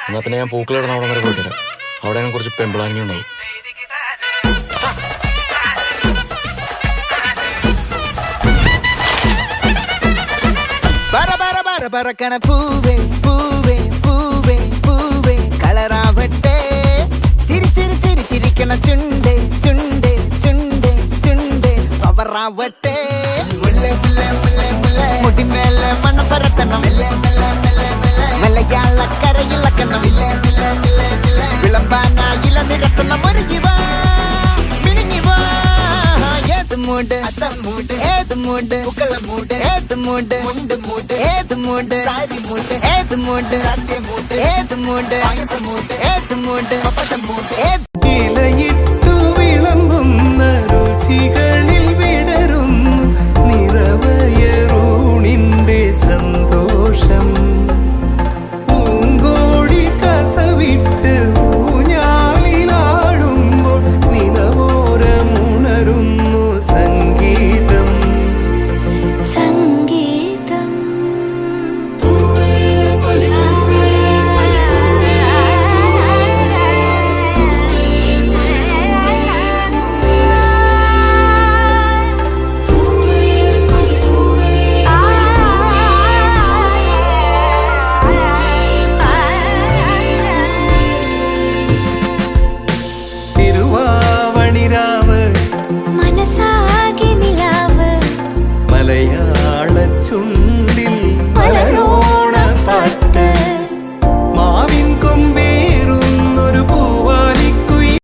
എന്നാ പിന്നെ ഞാൻ പൂക്കളിടുന്ന അവിടെ വരെ പോയിട്ടില്ല. അവിടെ ഞാൻ കുറച്ച് പെമ്പിളാങ്ങി ഉണ്ടാവും. പറക്കണ പൂവേ പൂവേ പൂവേ പൂവേ കളറാവട്ടെ ചിരി ചിരി ചിരി ചിരിക്കണ ചുണ്ടേ ചുണ്ടേ ചുണ്ടേ ചുണ്ടേ പവറാവട്ടെ മുല്ലേ മുല്ലേ മുല്ലേ മുല്ലേ മുടിമേലെ മണ്ണ പരത്തണം മലയാള കരയിളക്കണം വിളമ്പാനായില നിരത്തണം ഒരു ജീവ മിനിഞ്ഞിവാ ഏത് മൂട് മൂട് ഏത് മൂട് പുക്കള മൂട് ഏത് മൂട് മുണ്ട് മൂട് ഏത് മൂട് സാരി മൂട് ഏത് മൂട് സത്യ മൂട് ഏത് മൂട് വയസ്സ് മൂട് ഏത് മൂട് പപ്പട്ട മൂട് ഏത്